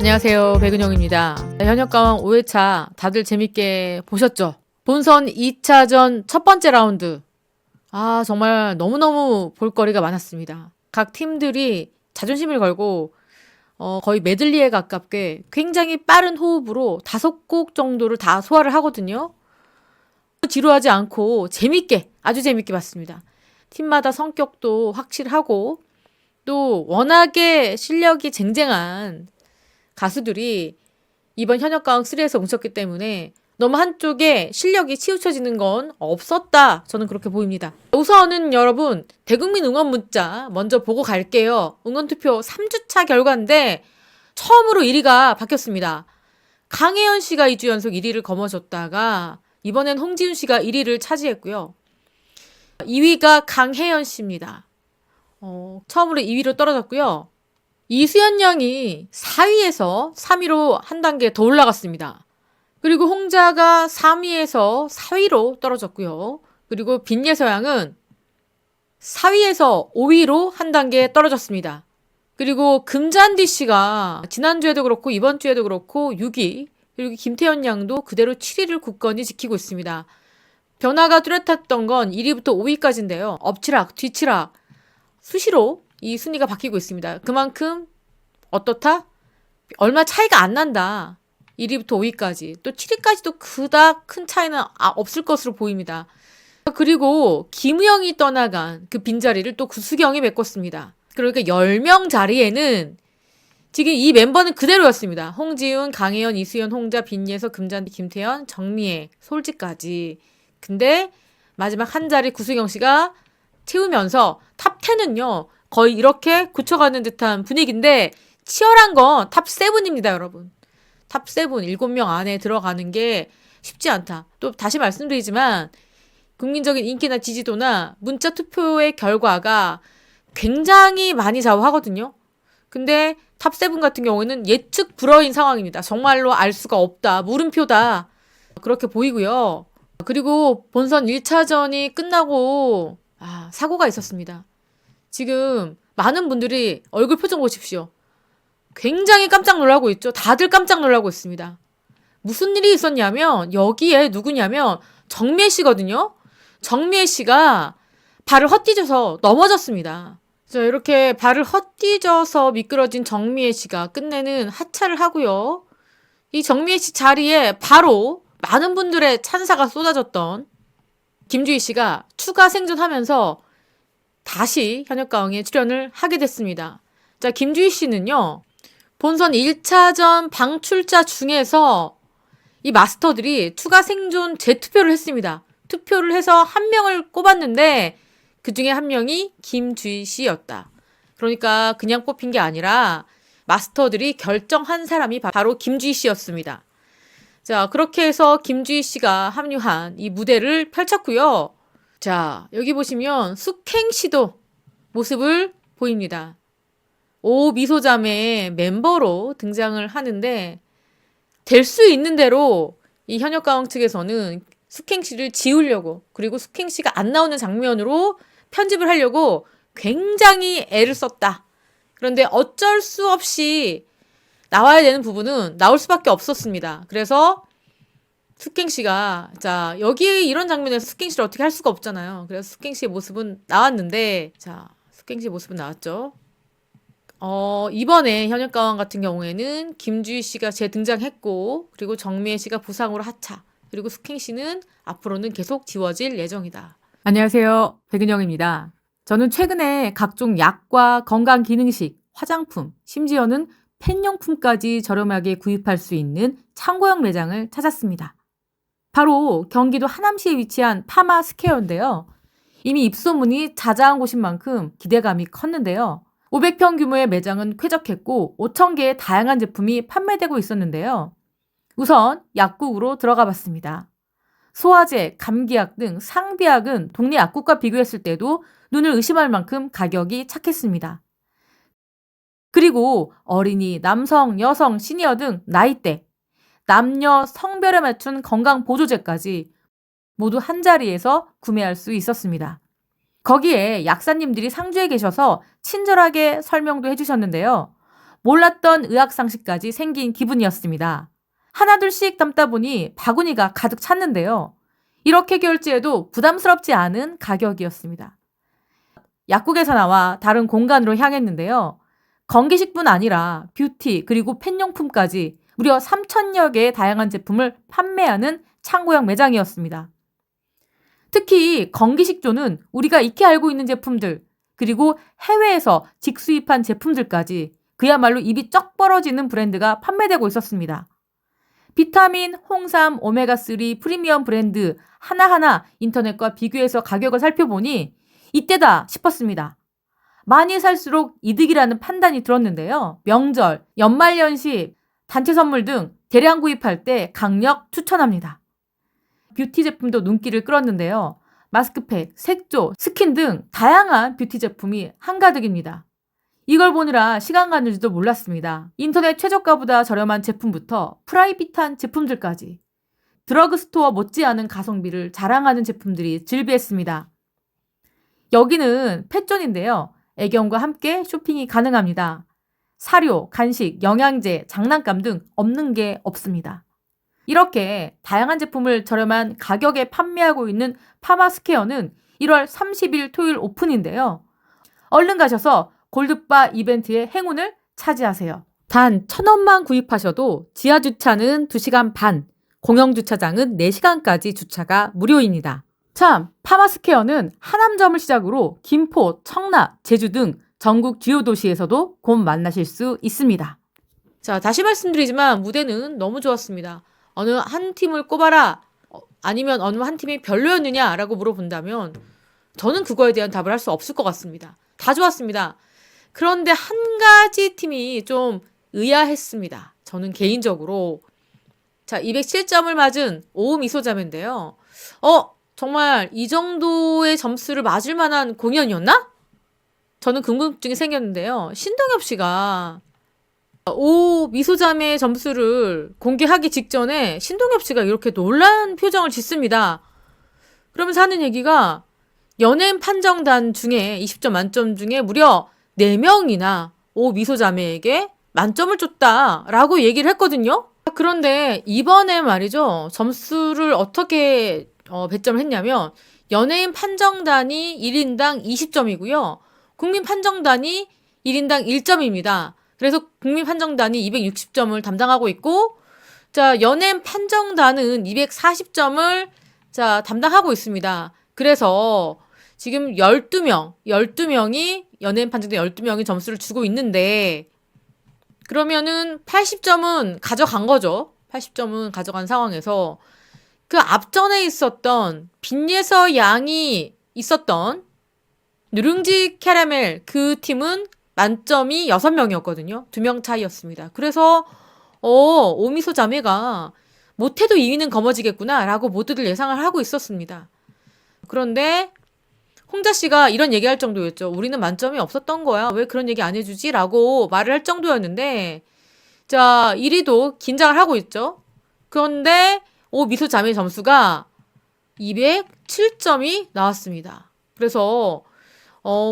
안녕하세요, 백은영입니다. 현역가왕 5회차 다들 재밌게 보셨죠? 본선 2차전 첫 번째 라운드. 정말 너무너무 볼거리가 많았습니다. 각 팀들이 자존심을 걸고 거의 메들리에 가깝게 굉장히 빠른 호흡으로 5곡 정도를 다 소화를 하거든요. 지루하지 않고 재밌게, 아주 재밌게 봤습니다. 팀마다 성격도 확실하고 또 워낙에 실력이 쟁쟁한 가수들이 이번 현역가왕 3에서 뭉쳤기 때문에 너무 한쪽에 실력이 치우쳐지는 건 없었다. 저는 그렇게 보입니다. 우선은 여러분 대국민 응원 문자 먼저 보고 갈게요. 응원투표 3주차 결과인데 처음으로 1위가 바뀌었습니다. 강혜연 씨가 2주 연속 1위를 거머쥐었다가 이번엔 홍지윤 씨가 1위를 차지했고요. 2위가 강혜연 씨입니다. 처음으로 2위로 떨어졌고요. 이수연 양이 4위에서 3위로 한 단계 더 올라갔습니다. 그리고 홍자가 3위에서 4위로 떨어졌고요. 그리고 빈예서 양은 4위에서 5위로 한 단계 떨어졌습니다. 그리고 금잔디 씨가 지난주에도 그렇고 이번 주에도 그렇고 6위, 그리고 김태현 양도 그대로 7위를 굳건히 지키고 있습니다. 변화가 뚜렷했던 건 1위부터 5위까지인데요. 엎치락, 뒤치락, 수시로 이 순위가 바뀌고 있습니다. 그만큼 어떻다? 얼마 차이가 안 난다. 1위부터 5위까지. 또 7위까지도 그닥 큰 차이는 없을 것으로 보입니다. 그리고 김우영이 떠나간 그 빈자리를 또 구수경이 메꿨습니다. 그러니까 10명 자리에는 지금 이 멤버는 그대로였습니다. 홍지윤, 강혜연, 이수연, 홍자, 빈예서, 금잔디, 김태현, 정미애, 솔지까지. 근데 마지막 한 자리 구수경 씨가 채우면서 탑 10은요. 거의 이렇게 굳혀가는 듯한 분위기인데 치열한 건 탑 7입니다, 여러분. 탑 7, 7명 안에 들어가는 게 쉽지 않다. 또 다시 말씀드리지만 국민적인 인기나 지지도나 문자 투표의 결과가 굉장히 많이 좌우하거든요. 근데 탑 7 같은 경우에는 예측 불허인 상황입니다. 정말로 알 수가 없다. 물음표다. 그렇게 보이고요. 그리고 본선 1차전이 끝나고 사고가 있었습니다. 지금 많은 분들이 얼굴 표정 보십시오. 굉장히 깜짝 놀라고 있죠. 다들 깜짝 놀라고 있습니다. 무슨 일이 있었냐면 여기에 누구냐면 정미애 씨거든요. 정미애 씨가 발을 헛디뎌서 넘어졌습니다. 자, 이렇게 발을 헛디뎌서 미끄러진 정미애 씨가 끝내는 하차를 하고요. 이 정미애 씨 자리에 바로 많은 분들의 찬사가 쏟아졌던 김주희 씨가 추가 생존하면서 다시 현역가왕에 출연을 하게 됐습니다. 자, 김주희 씨는요. 본선 1차전 방출자 중에서 이 마스터들이 추가 생존 재투표를 했습니다. 투표를 해서 한 명을 꼽았는데 그 중에 한 명이 김주희 씨였다. 그러니까 그냥 뽑힌 게 아니라 마스터들이 결정한 사람이 바로 김주희 씨였습니다. 자, 그렇게 해서 김주희 씨가 합류한 이 무대를 펼쳤고요. 자, 여기 보시면 숙행 씨도 모습을 보입니다. 오미소자매의 멤버로 등장을 하는데 될 수 있는 대로 이 현역가왕 측에서는 숙행 씨를 지우려고 그리고 숙행 씨가 안 나오는 장면으로 편집을 하려고 굉장히 애를 썼다. 그런데 어쩔 수 없이 나와야 되는 부분은 나올 수밖에 없었습니다. 그래서 숙행 씨가 자 여기 이런 장면에서 숙행 씨를 어떻게 할 수가 없잖아요. 그래서 숙행 씨의 모습은 나왔는데 자 숙행 씨의 모습은 나왔죠. 이번에 현역가왕 같은 경우에는 김주희 씨가 재등장했고 그리고 정미애 씨가 부상으로 하차 그리고 숙행 씨는 앞으로는 계속 지워질 예정이다. 안녕하세요. 백은영입니다. 저는 최근에 각종 약과 건강기능식, 화장품, 심지어는 펜용품까지 저렴하게 구입할 수 있는 창고형 매장을 찾았습니다. 바로 경기도 하남시에 위치한 파마스퀘어인데요. 이미 입소문이 자자한 곳인 만큼 기대감이 컸는데요. 500평 규모의 매장은 쾌적했고 5,000개의 다양한 제품이 판매되고 있었는데요. 우선 약국으로 들어가 봤습니다. 소화제, 감기약 등 상비약은 동네 약국과 비교했을 때도 눈을 의심할 만큼 가격이 착했습니다. 그리고 어린이, 남성, 여성, 시니어 등 나이대, 남녀 성별에 맞춘 건강보조제까지 모두 한자리에서 구매할 수 있었습니다. 거기에 약사님들이 상주에 계셔서 친절하게 설명도 해주셨는데요. 몰랐던 의학상식까지 생긴 기분이었습니다. 하나둘씩 담다 보니 바구니가 가득 찼는데요. 이렇게 결제해도 부담스럽지 않은 가격이었습니다. 약국에서 나와 다른 공간으로 향했는데요. 건기식뿐 아니라 뷰티 그리고 펜용품까지 무려 3,000여 개의 다양한 제품을 판매하는 창고형 매장이었습니다. 특히 건기식조는 우리가 익히 알고 있는 제품들 그리고 해외에서 직수입한 제품들까지 그야말로 입이 쩍 벌어지는 브랜드가 판매되고 있었습니다. 비타민, 홍삼, 오메가3 프리미엄 브랜드 하나하나 인터넷과 비교해서 가격을 살펴보니 이때다 싶었습니다. 많이 살수록 이득이라는 판단이 들었는데요. 명절, 연말연시, 단체 선물 등 대량 구입할 때 강력 추천합니다. 뷰티 제품도 눈길을 끌었는데요. 마스크팩, 색조, 스킨 등 다양한 뷰티 제품이 한가득입니다. 이걸 보느라 시간 가는 줄도 몰랐습니다. 인터넷 최저가보다 저렴한 제품부터 프라이빗한 제품들까지 드러그스토어 못지않은 가성비를 자랑하는 제품들이 즐비했습니다. 여기는 펫존인데요. 애견과 함께 쇼핑이 가능합니다. 사료, 간식, 영양제, 장난감 등 없는 게 없습니다. 이렇게 다양한 제품을 저렴한 가격에 판매하고 있는 파마스퀘어는 1월 30일 토요일 오픈인데요. 얼른 가셔서 골드바 이벤트의 행운을 차지하세요. 단 1,000원만 구입하셔도 지하주차는 2시간 반, 공영주차장은 4시간까지 주차가 무료입니다. 참, 파마스퀘어는 하남점을 시작으로 김포, 청라, 제주 등 전국 주요 도시에서도 곧 만나실 수 있습니다. 자, 다시 말씀드리지만 무대는 너무 좋았습니다. 어느 한 팀을 꼽아라 아니면 어느 한 팀이 별로였느냐라고 물어본다면 저는 그거에 대한 답을 할 수 없을 것 같습니다. 다 좋았습니다. 그런데 한 가지 팀이 좀 의아했습니다. 저는 개인적으로. 자, 207점을 맞은 오미소자매인데요. 정말 이 정도의 점수를 맞을 만한 공연이었나? 저는 궁금증이 생겼는데요. 신동엽 씨가 미소자매의 점수를 공개하기 직전에 신동엽 씨가 이렇게 놀란 표정을 짓습니다. 그러면서 하는 얘기가 연예인 판정단 중에 20점 만점 중에 무려 4명이나 미소자매에게 만점을 줬다라고 얘기를 했거든요. 그런데 이번에 말이죠. 점수를 어떻게 배점을 했냐면 연예인 판정단이 1인당 20점이고요. 국민 판정단이 1인당 1점입니다. 그래서 국민 판정단이 260점을 담당하고 있고, 자, 연예인 판정단은 240점을 담당하고 있습니다. 그래서 지금 12명이 연예인 판정단 12명이 점수를 주고 있는데, 그러면은 80점은 가져간 거죠. 80점은 가져간 상황에서 그 앞전에 있었던 빈예서 양이 있었던 누룽지 캐러멜 그 팀은 만점이 6명이었거든요. 2명 차이였습니다. 그래서 오미소 자매가 못해도 2위는 거머쥐겠구나 라고 모두들 예상을 하고 있었습니다. 그런데 홍자 씨가 이런 얘기할 정도였죠. 우리는 만점이 없었던 거야. 왜 그런 얘기 안 해주지? 라고 말을 할 정도였는데 자, 1위도 긴장을 하고 있죠. 그런데 오미소 자매 점수가 207점이 나왔습니다. 그래서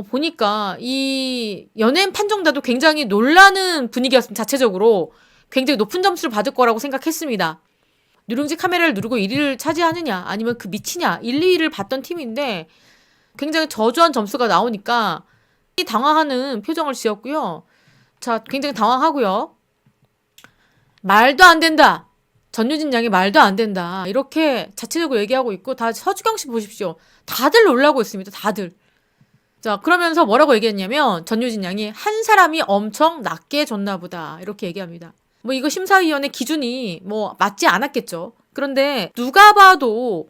보니까 이 연예인 판정단도 굉장히 놀라는 분위기였습니다. 자체적으로 굉장히 높은 점수를 받을 거라고 생각했습니다. 누룽지 카메라를 누르고 1위를 차지하느냐 아니면 그 밑이냐 1, 2위를 봤던 팀인데 굉장히 저조한 점수가 나오니까 당황하는 표정을 지었고요. 자, 굉장히 당황하고요. 말도 안 된다. 전유진 양이 말도 안 된다. 이렇게 자체적으로 얘기하고 있고 다 서주경 씨 보십시오. 다들 놀라고 있습니다. 다들. 자, 그러면서 뭐라고 얘기했냐면 전유진 양이 한 사람이 엄청 낮게 줬나 보다 이렇게 얘기합니다. 뭐 이거 심사위원회 기준이 뭐 맞지 않았겠죠. 그런데 누가 봐도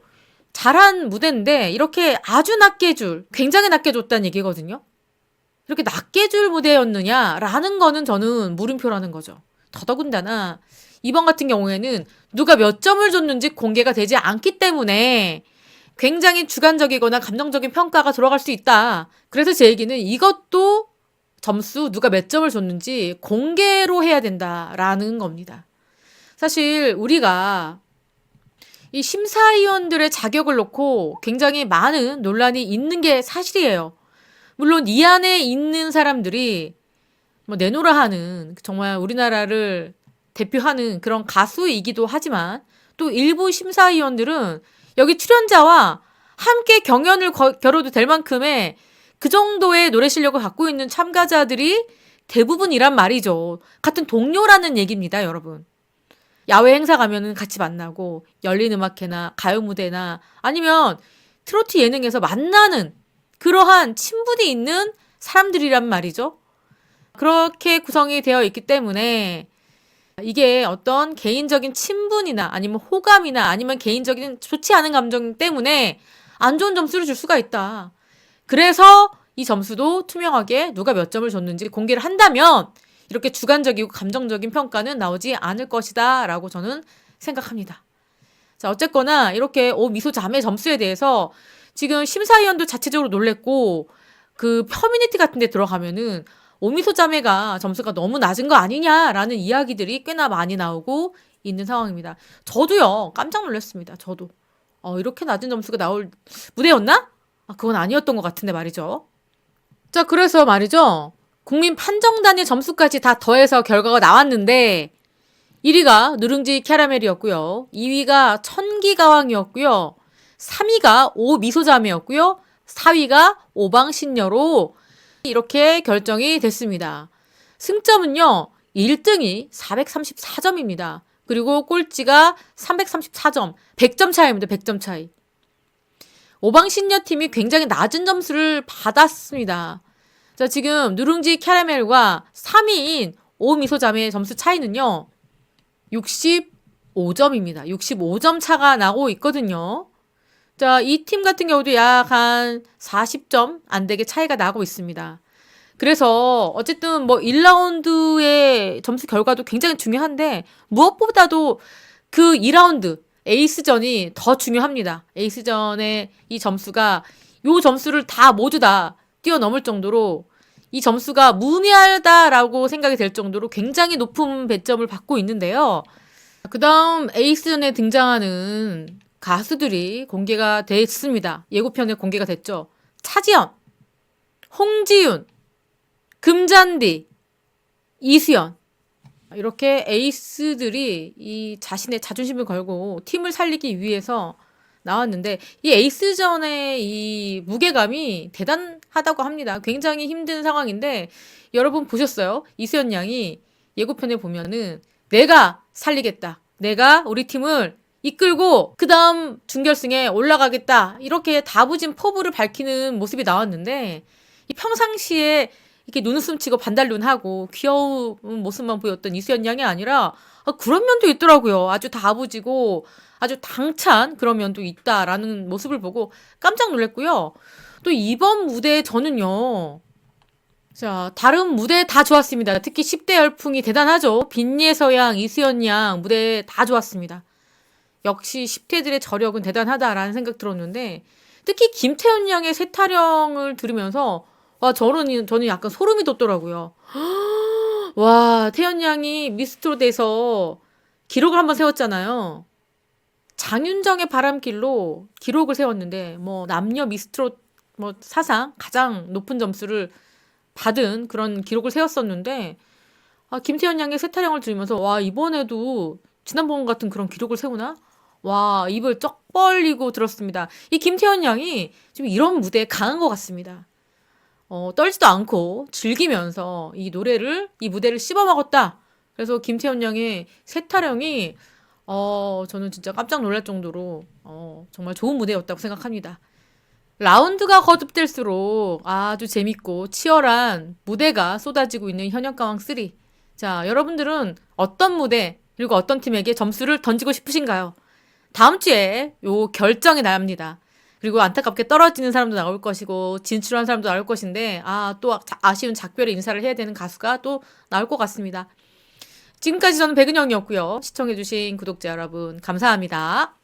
잘한 무대인데 이렇게 아주 낮게 굉장히 낮게 줬다는 얘기거든요. 이렇게 낮게 줄 무대였느냐라는 거는 저는 물음표라는 거죠. 더더군다나 이번 같은 경우에는 누가 몇 점을 줬는지 공개가 되지 않기 때문에 굉장히 주관적이거나 감정적인 평가가 들어갈 수 있다. 그래서 제 얘기는 이것도 점수 누가 몇 점을 줬는지 공개로 해야 된다라는 겁니다. 사실 우리가 이 심사위원들의 자격을 놓고 굉장히 많은 논란이 있는 게 사실이에요. 물론 이 안에 있는 사람들이 뭐 내노라 하는 정말 우리나라를 대표하는 그런 가수이기도 하지만 또 일부 심사위원들은 여기 출연자와 함께 경연을 겨뤄도 될 만큼의 그 정도의 노래 실력을 갖고 있는 참가자들이 대부분이란 말이죠. 같은 동료라는 얘기입니다, 여러분. 야외 행사 가면은 같이 만나고 열린 음악회나 가요 무대나 아니면 트로트 예능에서 만나는 그러한 친분이 있는 사람들이란 말이죠. 그렇게 구성이 되어 있기 때문에 이게 어떤 개인적인 친분이나 아니면 호감이나 아니면 개인적인 좋지 않은 감정 때문에 안 좋은 점수를 줄 수가 있다. 그래서 이 점수도 투명하게 누가 몇 점을 줬는지 공개를 한다면 이렇게 주관적이고 감정적인 평가는 나오지 않을 것이다 라고 저는 생각합니다. 자, 어쨌거나 이렇게 미소 자매 점수에 대해서 지금 심사위원도 자체적으로 놀랬고 그 커뮤니티 같은 데 들어가면은 오미소 자매가 점수가 너무 낮은 거 아니냐라는 이야기들이 꽤나 많이 나오고 있는 상황입니다. 저도요, 깜짝 놀랐습니다. 저도. 이렇게 낮은 점수가 나올 무대였나? 그건 아니었던 것 같은데 말이죠. 자, 그래서 말이죠. 국민 판정단의 점수까지 다 더해서 결과가 나왔는데 1위가 누룽지 캐러멜이었고요. 2위가 천기가왕이었고요. 3위가 오미소자매였고요. 4위가 오방신녀로 이렇게 결정이 됐습니다. 승점은요. 1등이 434점입니다. 그리고 꼴찌가 334점. 100점 차이입니다. 100점 차이. 오방신녀 팀이 굉장히 낮은 점수를 받았습니다. 자, 지금 누룽지 캐러멜과 3위인 오미소자매의 점수 차이는요. 65점입니다. 65점 차가 나고 있거든요. 자, 이 팀 같은 경우도 약 한 40점 안 되게 차이가 나고 있습니다. 그래서 어쨌든 뭐 1라운드의 점수 결과도 굉장히 중요한데 무엇보다도 그 2라운드 에이스전이 더 중요합니다. 에이스전의 이 점수가 요 점수를 다 모두 다 뛰어넘을 정도로 이 점수가 무의미하다라고 생각이 될 정도로 굉장히 높은 배점을 받고 있는데요. 그 다음 에이스전에 등장하는 가수들이 공개가 됐습니다. 예고편에 공개가 됐죠. 차지연, 홍지윤, 금잔디, 이수연. 이렇게 에이스들이 이 자신의 자존심을 걸고 팀을 살리기 위해서 나왔는데 이 에이스전의 이 무게감이 대단하다고 합니다. 굉장히 힘든 상황인데 여러분 보셨어요? 이수연 양이 예고편에 보면은 내가 살리겠다. 내가 우리 팀을 이끌고 그 다음 준결승에 올라가겠다. 이렇게 다부진 포부를 밝히는 모습이 나왔는데 이 평상시에 이렇게 눈웃음 치고 반달눈하고 귀여운 모습만 보였던 이수연 양이 아니라 그런 면도 있더라고요. 아주 다부지고 아주 당찬 그런 면도 있다라는 모습을 보고 깜짝 놀랐고요. 또 이번 무대 저는요. 자, 다른 무대 다 좋았습니다. 특히 10대 열풍이 대단하죠. 빈예서양, 이수연 양 무대 다 좋았습니다. 역시 10대들의 저력은 대단하다라는 생각 들었는데 특히 김태현 양의 새 타령을 들으면서 저는 약간 소름이 돋더라고요. 와, 태연 양이 미스트롯에서 기록을 한번 세웠잖아요. 장윤정의 바람길로 기록을 세웠는데 남녀 미스트롯 사상 가장 높은 점수를 받은 그런 기록을 세웠었는데 김태현 양의 새 타령을 들으면서 이번에도 지난번 같은 그런 기록을 세우나? 입을 쩍 벌리고 들었습니다. 이 김태현 양이 좀 이런 무대에 강한 것 같습니다. 떨지도 않고 즐기면서 이 무대를 씹어먹었다. 그래서 김태현 양의 새 타령이 저는 진짜 깜짝 놀랄 정도로 정말 좋은 무대였다고 생각합니다. 라운드가 거듭될수록 아주 재밌고 치열한 무대가 쏟아지고 있는 현역가왕 3. 자, 여러분들은 어떤 무대 그리고 어떤 팀에게 점수를 던지고 싶으신가요? 다음 주에 요 결정이 나옵니다. 그리고 안타깝게 떨어지는 사람도 나올 것이고 진출한 사람도 나올 것인데 또 아쉬운 작별의 인사를 해야 되는 가수가 또 나올 것 같습니다. 지금까지 저는 백은영이었고요. 시청해주신 구독자 여러분 감사합니다.